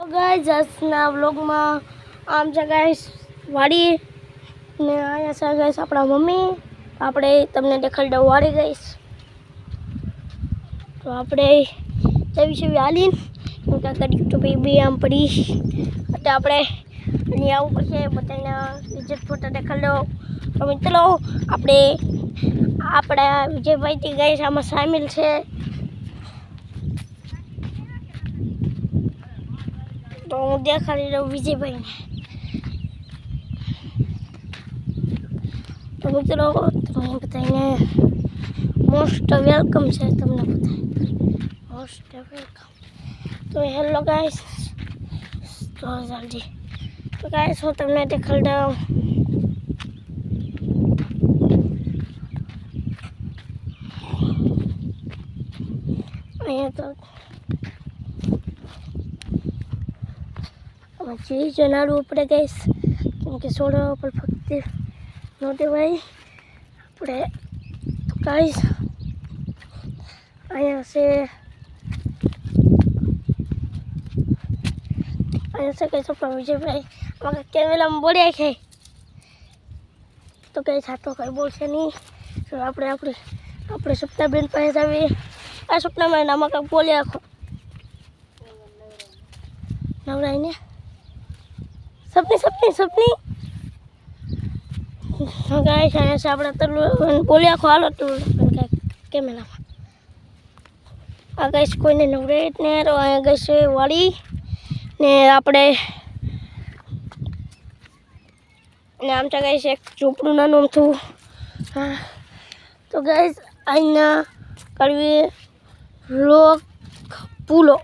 guys આજના વ્લોગમાં આમ છે ગાइस વાડી ને આયા છે ગાइस આપણા મમ્મી આપણે તમને દેખાડી દઉં વાડી ગાइस તો આપણે જવી છે વાલી હું કા કરી તો બી આમ પડી એટલે આપણે અહીં આવું પડશે બધાના વિઝિટ ફોટો દેખાડી દો તો મિત્રો આપણે આપણા વિજયભાઈ થી ગાइस આમાં સામેલ છે तो હું દેખાડી દઉં વિજયભાઈને તો મિત્રો તમને બધાને મોસ્ટ વેલકમ છે તમને બધાને મોસ્ટ વેલકમ તો હેલો ગાઈસ તો જલ્દી તો ગાઈસ હું તમને દેખાડી દઉં અહીંયા તો जी जनाड़ू पड़े गई क्योंकि सोडा पर फकते नोटे भाई पड़े तो गाइस आया से कैसे विजय भाई मगर कैमरा में बोलिया है तो कई छातो कई बोल से नहीं तो अपने अपने अपने सपना बेन पास आवे आ सपना में नाम का बोलिया नवराई ने सपनी सपनी सपनी गाइस आया से આપણે તો બોલ્યા ખોલો તો કેમેરામાં આ ગાઈસ કોઈને નવરેટ ને તો આ ગાઈસ વાડી ને આપણે ને આમ તો ગાઈસ એક ઝૂંપડું નાનું હતું હા તો ગાઈસ આઈના કરવી લોક પૂલો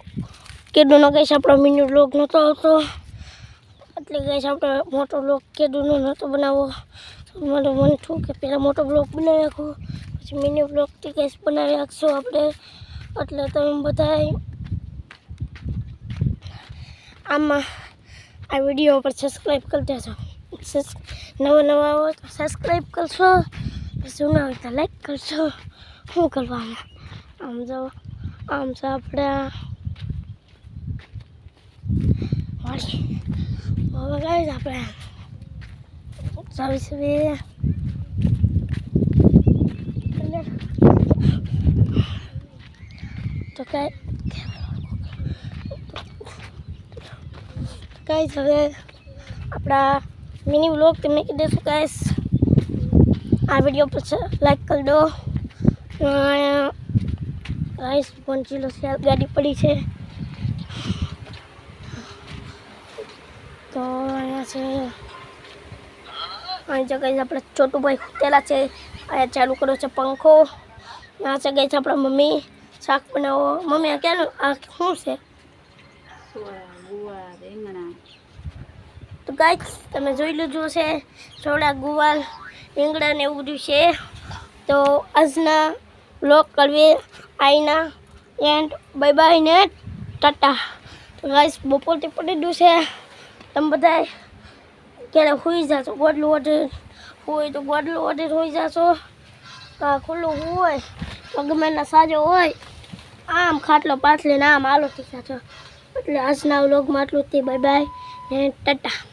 કે દોનો ગાઈસ આપણો મિની લોક નતો આવતો એટલે ગાઈસ આપણે મોટો બ્લોગ કેદુનો નતો બનાવો મને મન થયું કે પહેલાં મોટો બ્લોગ બનાવી નાખો પછી મિની બ્લોગથી ગાઈસ બનાવી નાખશું આપણે એટલે તમે બધા આમાં આ વિડીયો પર સબસ્ક્રાઈબ કરી દેજો નવા હોય તો સબસ્ક્રાઈબ કરશો જૂના હોય તો લાઈક કરશો શું કરવાનું આમ જાઓ આમ છે આપણે વાળી હવે ગાઈસ આપણે સવે તો ગાઈસ હવે આપણા મિની વ્લોગ તમને કહી દઈશું ગાઈસ આ વિડીયો પર લાઈક કરી દો ગાઈસ 1 કિલો ગાડી પડી છે तो અહીં જગ્યાએ આપણે છોટુભાઈ ખૂટેલા છે અહીંયા ચાલુ કર્યો છે પંખો આ જગ્યાએ છે આપણા મમ્મી શાક બનાવો મમ્મી આ ક્યાંનું આ શું છે તો ગાઈસ તમે જોઈ લીધું છે સોડા ગુવાર રીંગણા ને એવું બધું છે તો આજના વ્લોગ કરવી આઈના એન્ડ બાય બાય ને ટાટા તો ગાઈસ બપોરથી પડી ગયું છે તમે બધા ક્યારે હોઈ જશો ગોડલું ઓઢે હોય તો ગોડલું ઓઢે હોઈ જશો ખુલ્લું હોય તો ગમે ના સાજો હોય આમ ખાટલો પાથલે ને આમ આલો થઈ જશો એટલે આજના વ્લોગમાં આટલું જ બાય બાય ને ટાટા